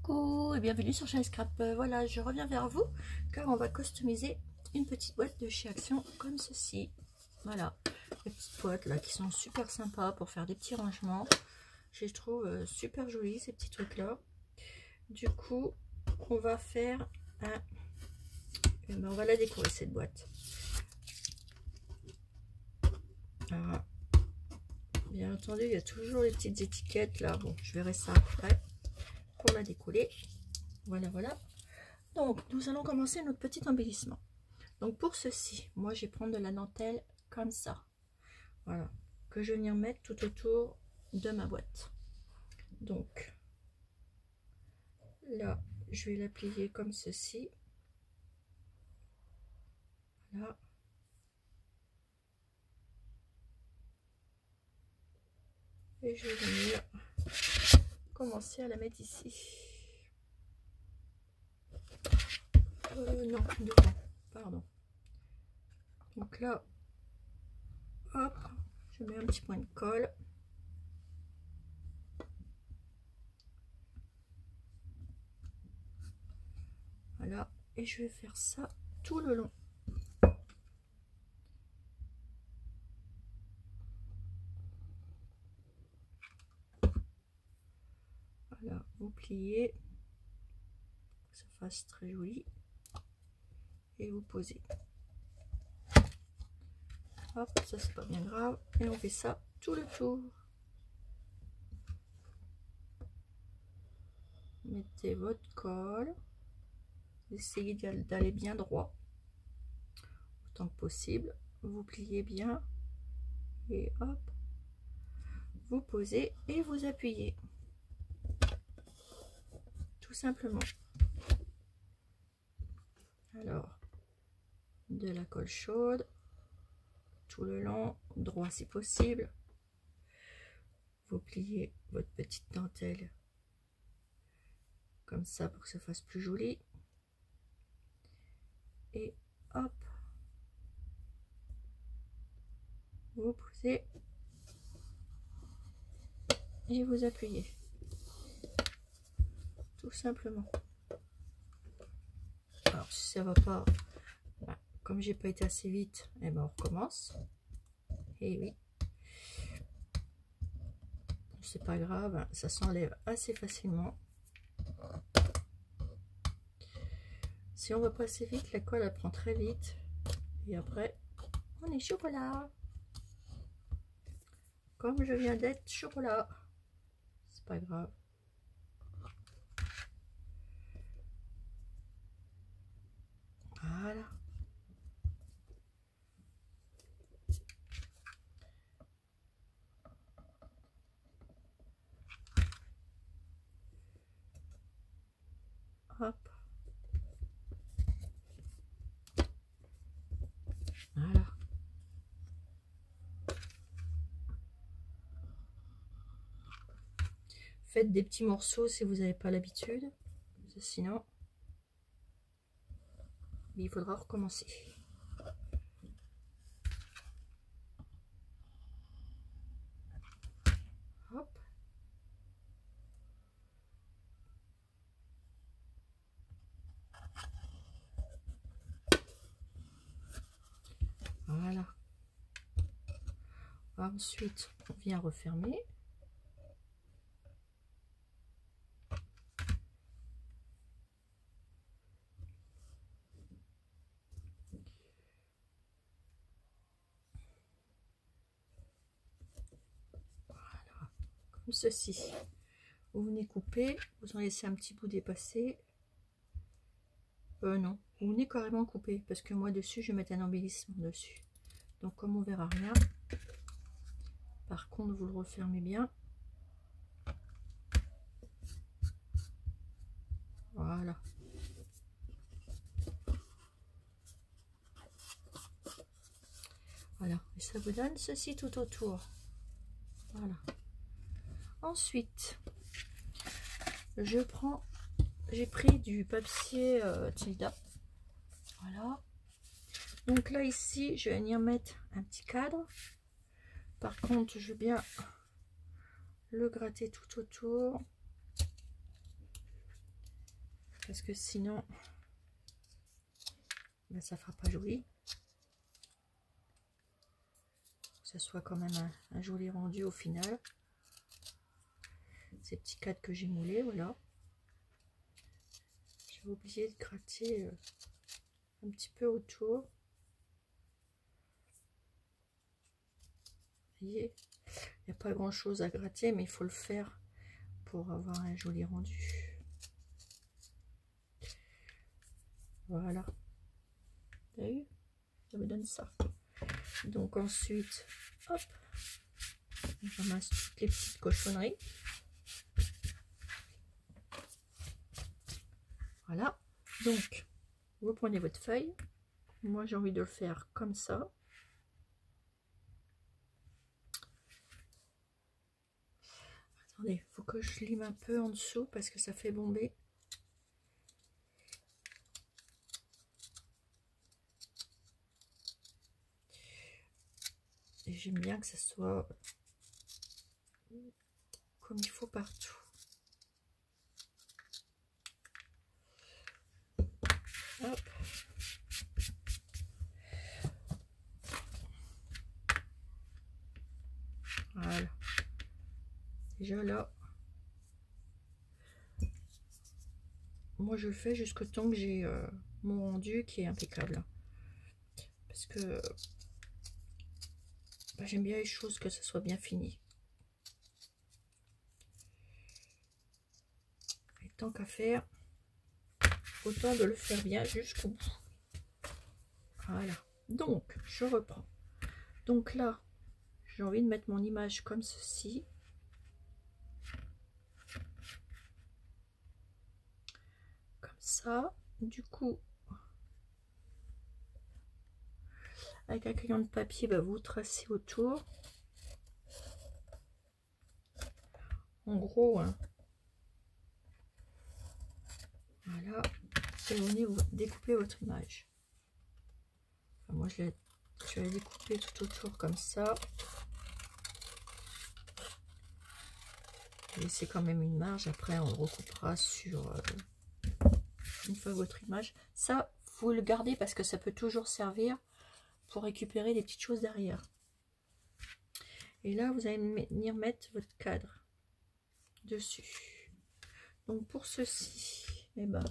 Coucou et bienvenue sur Shiny Scrap. Voilà, je reviens vers vous car on va customiser une petite boîte de chez Action comme ceci. Voilà, les petites boîtes là qui sont super sympas pour faire des petits rangements. Je les trouve super jolies ces petits trucs là. Du coup, on va faire on va la décorer cette boîte. Alors, bien entendu, il y a toujours les petites étiquettes là. Bon, je verrai ça après pour la décoller. Voilà, voilà. Donc, nous allons commencer notre petit embellissement. Donc, pour ceci, moi, je vais prendre de la dentelle comme ça. Voilà, que je vais venir mettre tout autour de ma boîte. Donc, là, je vais la plier comme ceci. Voilà. Et je vais venir commencer à la mettre ici. Non, devant, pardon. Donc là, hop, je mets un petit point de colle. Voilà, et je vais faire ça tout le long. Voilà, vous pliez, que ça fasse très joli, et vous posez. Hop, ça c'est pas bien grave, et on fait ça tout le tour. Mettez votre colle, essayez d'aller bien droit, autant que possible. Vous pliez bien, et hop, vous posez et vous appuyez. Tout simplement. Alors, de la colle chaude, tout le long, droit si possible. Vous pliez votre petite dentelle comme ça pour que ça fasse plus joli. Et hop, vous posez et vous appuyez. Tout simplement. Alors si ça va pas, comme j'ai pas été assez vite, et ben on recommence. Et oui, c'est pas grave, ça s'enlève assez facilement. Si on va pas assez vite, la colle elle prend très vite. Et après, on est chocolat. Comme je viens d'être chocolat. C'est pas grave. Voilà. Hop. Voilà. Faites des petits morceaux si vous n'avez pas l'habitude. Sinon, il faudra recommencer. Hop. Voilà. Ensuite, on vient refermer. Voilà, comme ceci. Vous venez couper, vous en laissez un petit bout dépasser. Non, vous venez carrément couper parce que moi dessus, je vais mettre un embellissement dessus. Donc comme on verra rien, par contre, vous le refermez bien. Voilà. Voilà, et ça vous donne ceci tout autour. Voilà. Ensuite, j'ai pris du papier Tilda. Voilà. Donc là, ici, je vais venir mettre un petit cadre. Par contre, je vais bien le gratter tout autour. parce que sinon ben, ça fera pas joli. Que ça soit quand même un joli rendu au final. Ces petits cadres que j'ai moulés, voilà. J'ai oublié de gratter un petit peu autour. Vous voyez, il n'y a pas grand chose à gratter, mais il faut le faire pour avoir un joli rendu. Voilà. Vous avez vu? Ça me donne ça. Donc ensuite, hop, je ramasse toutes les petites cochonneries. Voilà. Donc, vous prenez votre feuille. Moi, j'ai envie de le faire comme ça. Attendez, il faut que je lime un peu en dessous parce que ça fait bomber. Et j'aime bien que ça soit comme il faut partout. Hop. Voilà. Déjà là, moi je le fais jusqu'au temps que j'ai mon rendu qui est impeccable. Parce que bah, j'aime bien les choses que ça soit bien fini. Et tant qu'à faire, autant de le faire bien jusqu'au bout. Voilà. Donc, je reprends. Donc là, j'ai envie de mettre mon image comme ceci. Comme ça. Du coup, avec un crayon de papier, bah, vous tracez autour. En gros, hein. Voilà. Et vous venez vous découper votre image. Enfin, moi, je vais découper tout autour comme ça. Laissez quand même une marge. Après, on le recoupera sur une fois votre image. Ça, vous le gardez parce que ça peut toujours servir pour récupérer les petites choses derrière. Et là, vous allez venir mettre votre cadre dessus. Donc pour ceci, eh ben,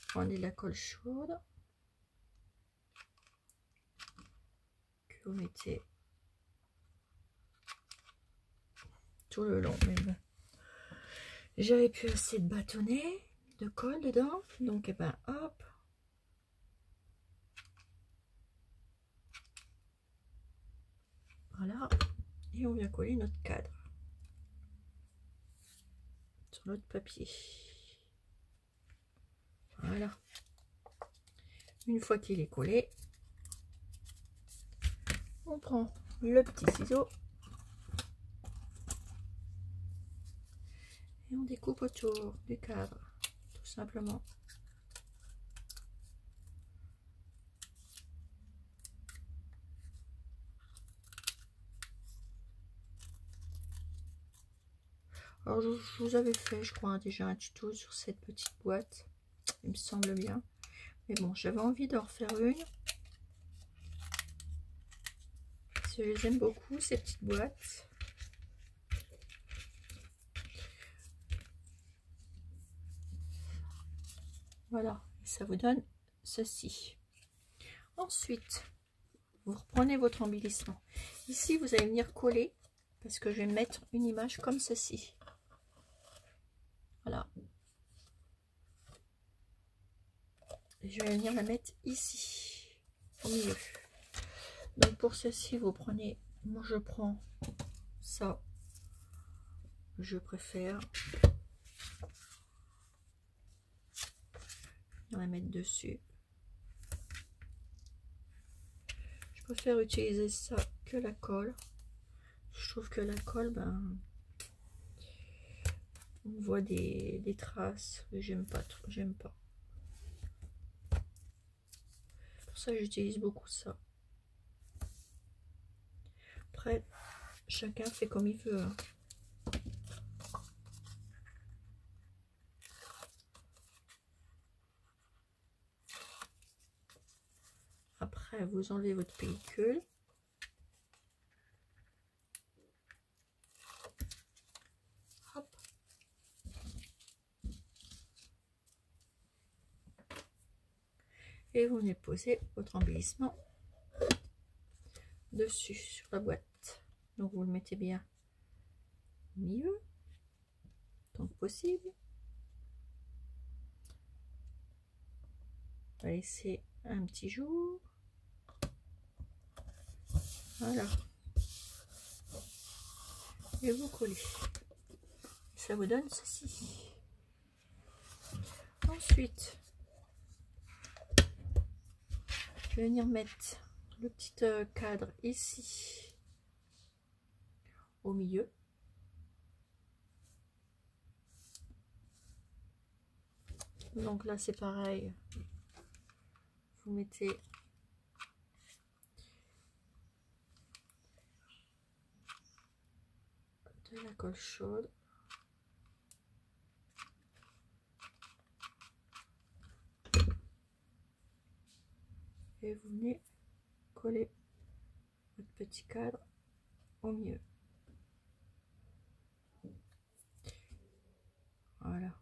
prenez de la colle chaude que vous mettez tout le long. J'avais plus assez de bâtonnets de colle dedans, donc eh ben hop. Voilà, et on vient coller notre cadre sur notre papier. Voilà. Une fois qu'il est collé, on prend le petit ciseau et on découpe autour du cadre, tout simplement. Alors je vous avais fait, je crois, déjà un tuto sur cette petite boîte, il me semble bien. Mais bon, j'avais envie d'en refaire une. Parce que je les aime beaucoup, ces petites boîtes. Voilà, ça vous donne ceci. Ensuite, vous reprenez votre embellissement. Ici, vous allez venir coller, parce que je vais mettre une image comme ceci. Voilà. Et je vais venir la mettre ici, au milieu. Donc pour ceci, vous prenez, moi je prends ça, je préfère la mettre dessus. Je préfère utiliser ça que la colle. Je trouve que la colle, ben, on voit des traces que j'aime pas trop, j'aime pas. Pour ça, j'utilise beaucoup ça. Après, chacun fait comme il veut. Hein. Après, vous enlevez votre pellicule. Hop. Et vous venez poser votre embellissement dessus sur la boîte. Donc vous le mettez bien au milieu, tant que possible. On va laisser un petit jour. Voilà. Et vous collez. Ça vous donne ceci. Ensuite, je vais venir mettre le petit cadre ici au milieu. Donc là c'est pareil, vous mettez de la colle chaude. Et vous venez coller votre petit cadre au milieu. Voilà.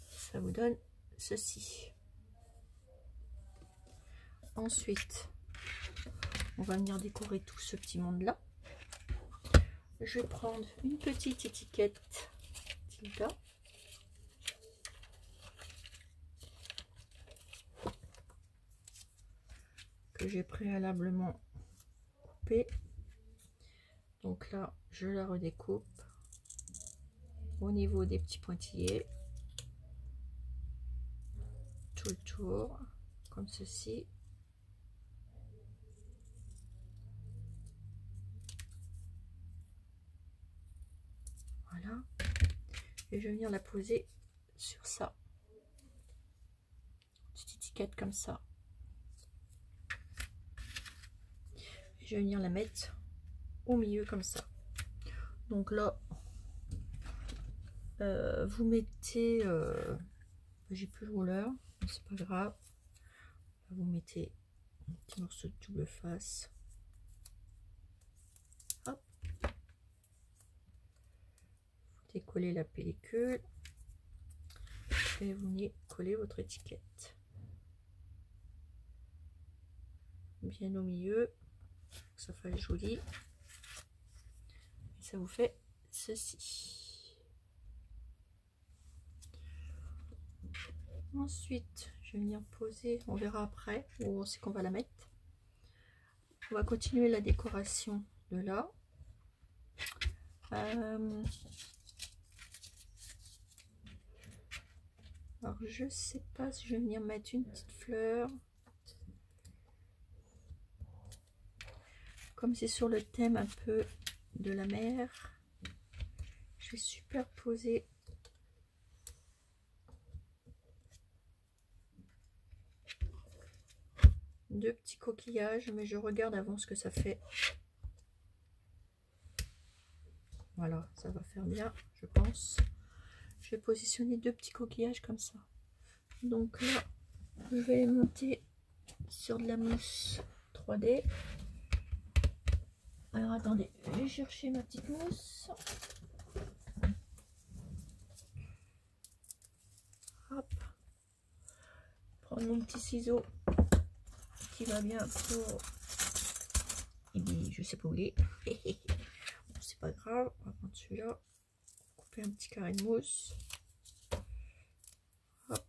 Ça vous donne ceci. Ensuite, on va venir décorer tout ce petit monde là. Je vais prendre une petite étiquette Tilda. Que j'ai préalablement coupée. Donc là, je la redécoupe au niveau des petits pointillés. Tout le tour, comme ceci. Voilà. Et je vais venir la poser sur ça. Petite étiquette comme ça. Et je vais venir la mettre au milieu comme ça. Donc là, vous mettez... j'ai plus le rouleur, mais c'est pas grave. Vous mettez un petit morceau de double face. Hop. Vous décollez la pellicule. Et vous venez coller votre étiquette. Bien au milieu. Que ça fasse joli. Et ça vous fait ceci. Ensuite, je vais venir poser, on verra après où c'est qu'on va la mettre. On va continuer la décoration de là. Alors je sais pas si je vais venir mettre une petite fleur. Comme c'est sur le thème un peu de la mer, je vais superposer deux petits coquillages, mais je regarde avant ce que ça fait. Voilà, ça va faire bien, je pense. Je vais positionner deux petits coquillages comme ça. Donc là, je vais les monter sur de la mousse 3D. Alors attendez, je vais chercher ma petite mousse. Hop. Prendre mon petit ciseau qui va bien pour... Et bien, je sais pas où il est. Bon, c'est pas grave, on va prendre celui-là. Couper un petit carré de mousse. Hop.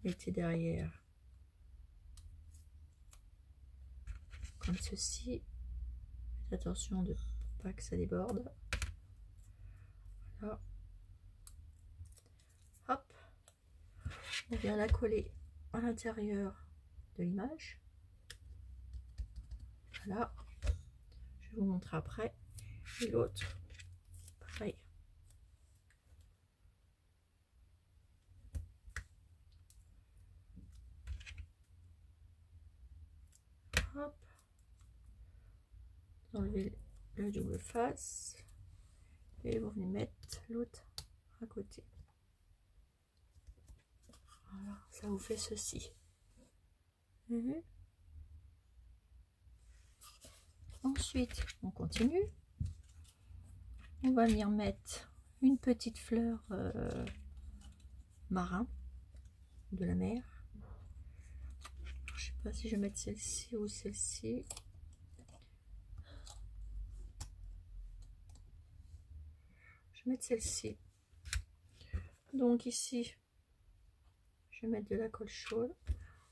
Mettez derrière comme ceci. Faites attention de pas que ça déborde. Voilà. Hop. On vient la coller à l'intérieur de l'image. Voilà. Je vais vous montrer après. Et l'autre, pareil. Hop. Enlever le double face et vous venez mettre l'autre à côté. Voilà, ça vous fait ceci. Ensuite, on continue. On va venir mettre une petite fleur marin de la mer. Je sais pas si je vais mettre celle-ci ou celle-ci. Je vais mettre celle-ci. Donc ici, je vais mettre de la colle chaude.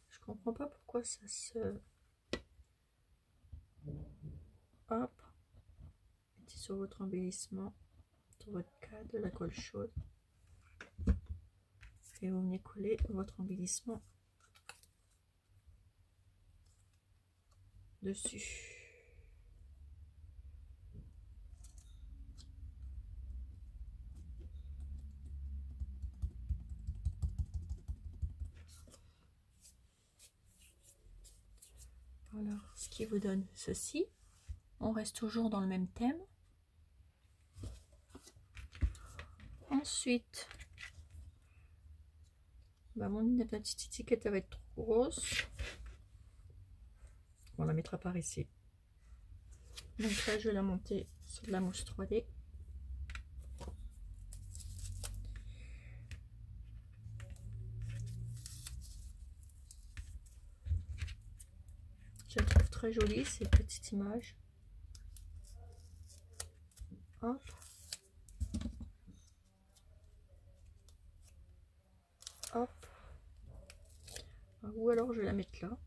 Je comprends pas pourquoi ça se... Hop. Mettez sur votre embellissement, sur votre cadre, de la colle chaude. Et vous venez coller votre embellissement dessus. Alors, ce qui vous donne ceci. On reste toujours dans le même thème. Ensuite, bah, mon petite étiquette va être trop grosse. On la mettra par ici. Donc là, je vais la monter sur de la mousse 3D. Je la trouve très jolie, cette petite image. Hop. Hop. Ou alors je vais la mettre là.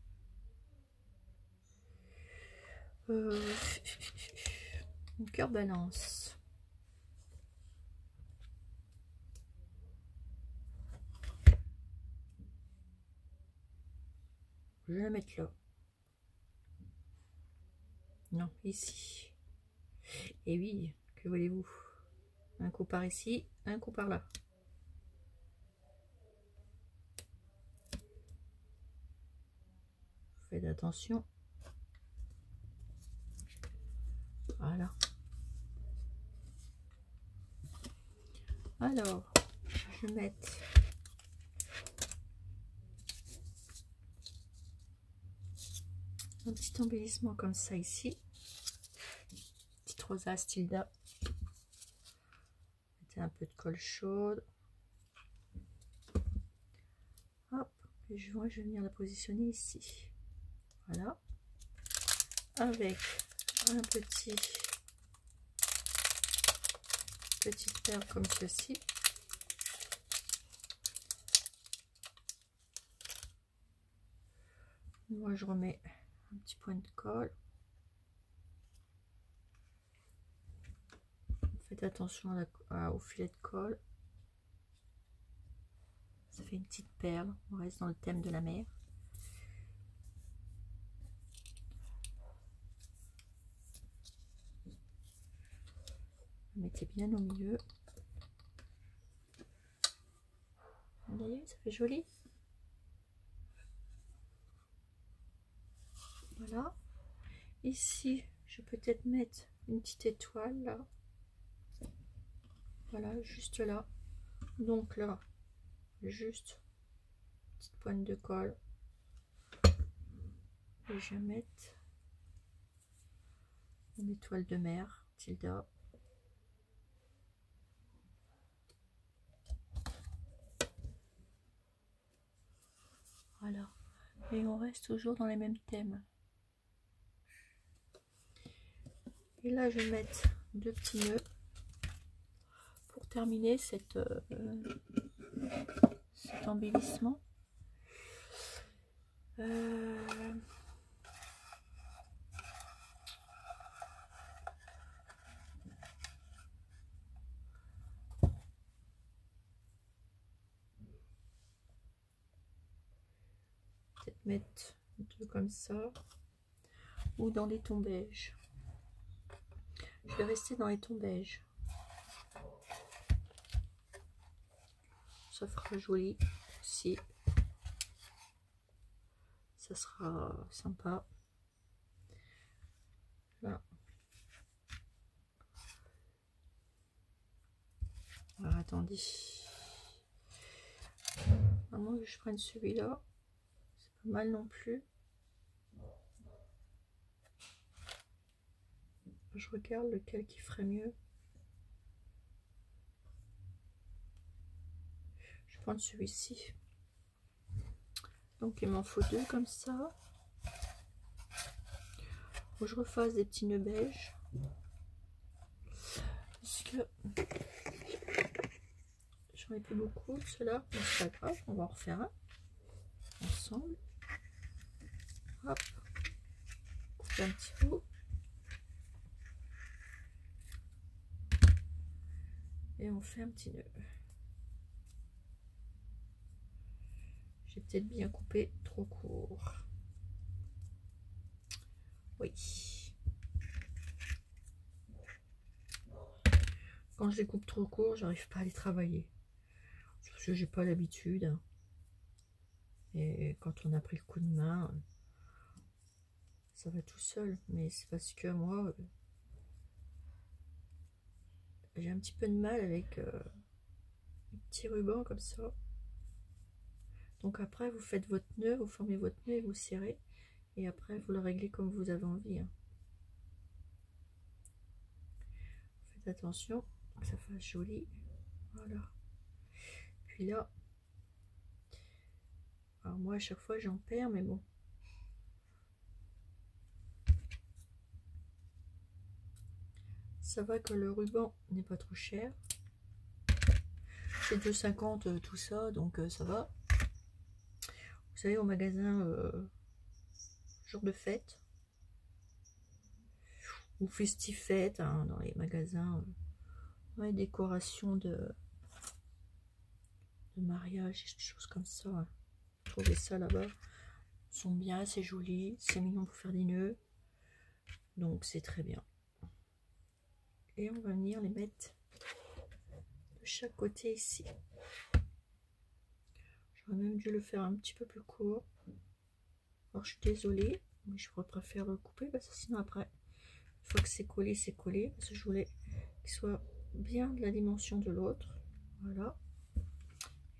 Mon cœur balance. Je vais la mettre là. Non, ici. Et oui, que voulez-vous? Un coup par ici, un coup par là. Faites attention. Voilà. Alors, je vais mettre un petit embellissement comme ça ici. Petite rosace tilda. Mettez un peu de colle chaude. Hop. Et je vais venir la positionner ici. Voilà. Avec un petite perle comme ceci. Moi je remets un petit point de colle. Faites attention au filet de colle. Ça fait une petite perle. On reste dans le thème de la mer. Mettez bien au milieu. Vous voyez, ça fait joli. Voilà. Ici, je vais peut-être mettre une petite étoile là. Voilà, juste là. Donc là, juste petite pointe de colle. Et je vais mettre une étoile de mer, tilda. Voilà. Et on reste toujours dans les mêmes thèmes. Et là, je vais mettre deux petits nœuds pour terminer cet embellissement. Peut-être mettre deux comme ça ou dans des tons beige. Je vais rester dans les tons beige. Ça fera joli aussi. Ça sera sympa. Là. Alors, attendez. À moins que je prenne celui-là. C'est pas mal non plus. Je regarde lequel qui ferait mieux. Je vais prendre celui-ci. Donc il m'en faut deux comme ça. Faut que je refasse des petits nœuds beige. Parce que j'en ai plus beaucoup de ceux-là. Mais c'est pas grave, on va en refaire un ensemble. Hop. Coupe un petit bout. Et on fait un petit nœud. J'ai peut-être bien coupé trop court. Oui. Quand je les coupe trop court, j'arrive pas à les travailler. Parce que j'ai pas l'habitude. Et quand on a pris le coup de main, ça va tout seul. Mais c'est parce que moi, j'ai un petit peu de mal avec les petits rubans comme ça. Donc après, vous faites votre nœud, vous formez votre nœud et vous serrez. Et après, vous le réglez comme vous avez envie. Hein. Faites attention que ça fasse joli. Voilà. Puis là, alors moi à chaque fois j'en perds, mais bon. Ça va que le ruban n'est pas trop cher. C'est 2,50 tout ça, donc ça va. Vous savez, au magasin jour de fête ou festifête, hein, dans les magasins, ouais, décoration de mariage, des choses comme ça. Hein. Vous trouvez ça là-bas. Ils sont bien, c'est joli, c'est mignon pour faire des nœuds. Donc c'est très bien. Et on va venir les mettre de chaque côté ici. J'aurais même dû le faire un petit peu plus court. Alors je suis désolée, mais je préfère le couper parce que sinon après, une fois que c'est collé, c'est collé. Parce que je voulais qu'il soit bien de la dimension de l'autre. Voilà.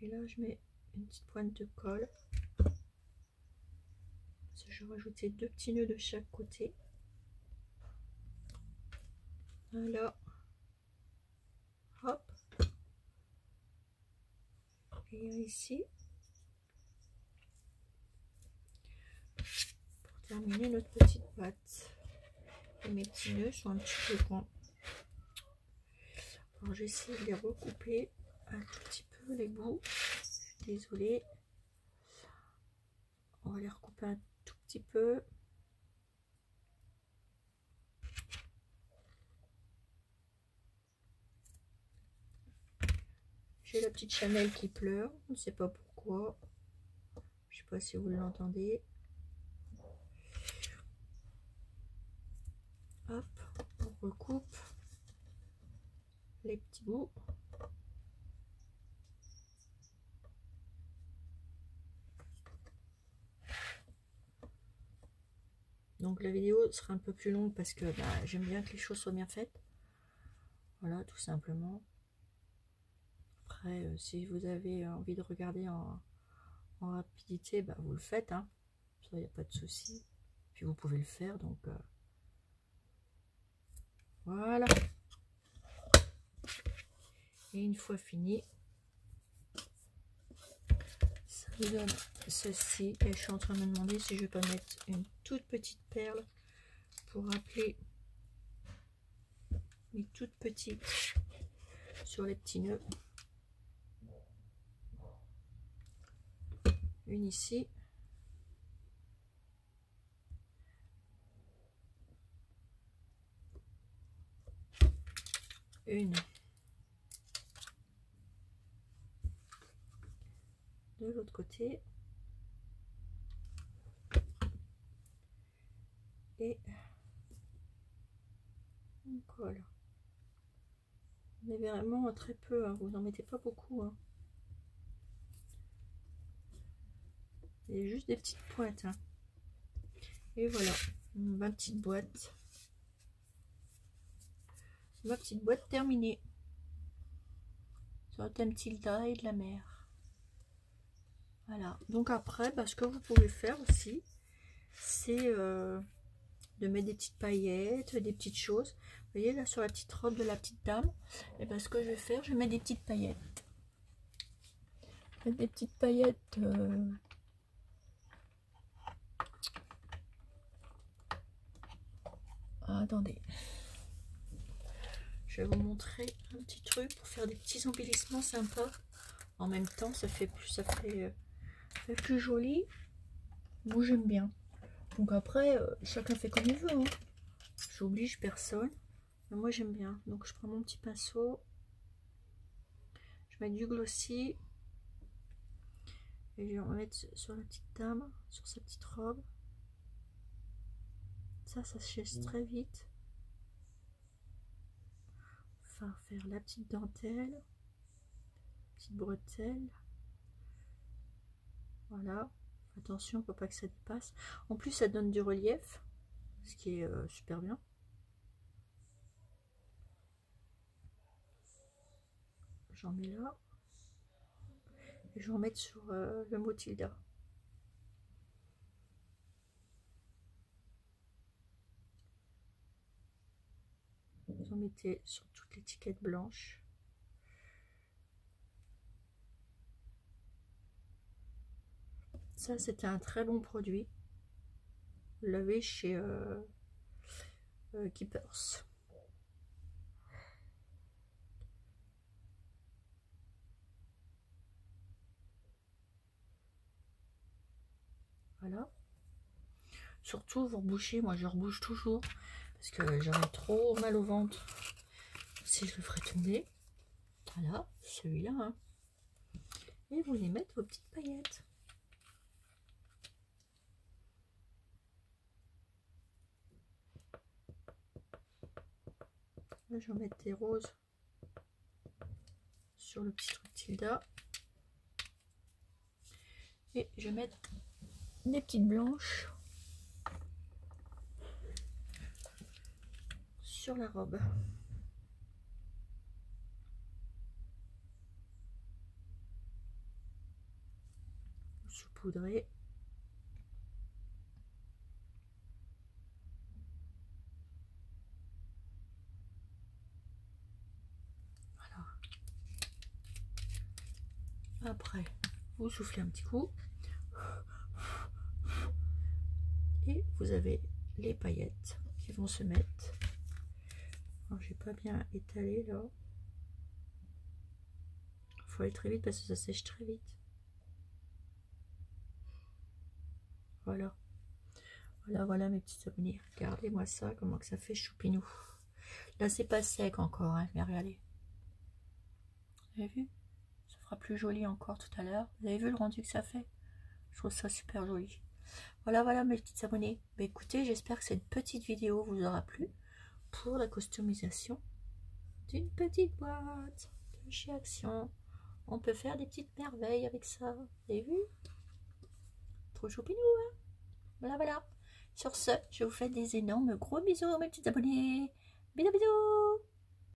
Et là je mets une petite pointe de colle. Parce que je vais rajouter deux petits nœuds de chaque côté. Voilà. Hop. Et ici. Pour terminer notre petite boîte. Et mes petits nœuds sont un petit peu grands. Alors j'essaie de les recouper un tout petit peu les bouts. Je suis désolée. On va les recouper un tout petit peu. J'ai la petite Chanel qui pleure, je ne sais pas pourquoi. Je ne sais pas si vous l'entendez. Hop, on recoupe les petits bouts. Donc la vidéo sera un peu plus longue parce que j'aime bien que les choses soient bien faites. Voilà, tout simplement. Après, si vous avez envie de regarder en rapidité, vous le faites. Hein. Ça, il n'y a pas de souci. Puis vous pouvez le faire. Donc voilà. Et une fois fini, ça me donne ceci. Et je suis en train de me demander si je vais pas mettre une toute petite perle pour rappeler mes toutes petites sur les petits nœuds. Une ici. Une de l'autre côté. Et on colle. Mais vraiment très peu, hein. Vous n'en mettez pas beaucoup. Hein. Il y a juste des petites pointes. Hein. Et voilà, ma petite boîte. Ma petite boîte terminée. sur le thème Tilda et de la mer. Voilà. Donc après, ce que vous pouvez faire aussi, c'est de mettre des petites paillettes, des petites choses. Vous voyez là sur la petite robe de la petite dame, et ben ce que je vais faire, je vais mettre des petites paillettes. Des petites paillettes. Attendez. Je vais vous montrer un petit truc pour faire des petits embellissements sympas. En même temps, ça fait plus joli. Moi, j'aime bien. Donc après, chacun fait comme il veut. Hein. J'oblige personne. Mais moi, j'aime bien. Donc, je prends mon petit pinceau. Je mets du glossy. Et je vais en mettre sur la petite dame, sur sa petite robe. Ça se sèche très vite. Enfin, faire la petite dentelle. Petite bretelle. Voilà. Attention, faut pas que ça dépasse. En plus, ça donne du relief. Ce qui est super bien. J'en mets là. Et je vais en mettre sur le mot Tilda. Vous en mettez sur toute l'étiquette blanche. Ça, c'était un très bon produit. Vous l'avez chez Keepers. Voilà. Surtout, vous rebouchez. Moi, je rebouche toujours. Parce que j'aurais trop mal au ventre si je le ferais tomber. Voilà, celui-là. Hein. Et vous y mettez vos petites paillettes. Là, je vais mettre des roses sur le petit truc Tilda. Et je vais mettre des petites blanches sur la robe. Saupoudrer. Voilà. Après, vous soufflez un petit coup. Et vous avez les paillettes qui vont se mettre. Alors, j'ai pas bien étalé là. Faut aller très vite parce que ça sèche très vite. Voilà. Voilà mes petits abonnés. Regardez-moi ça, comment que ça fait choupinou. Là, c'est pas sec encore, hein, mais regardez. Vous avez vu? Ça fera plus joli encore tout à l'heure. Vous avez vu le rendu que ça fait? Je trouve ça super joli. Voilà mes petits abonnés. Bah, écoutez, j'espère que cette petite vidéo vous aura plu pour la customisation d'une petite boîte de chez Action. On peut faire des petites merveilles avec ça. Vous avez vu? Trop choupinou, hein? Voilà. Sur ce, je vous fais des énormes gros bisous, mes petits abonnés. Bisous.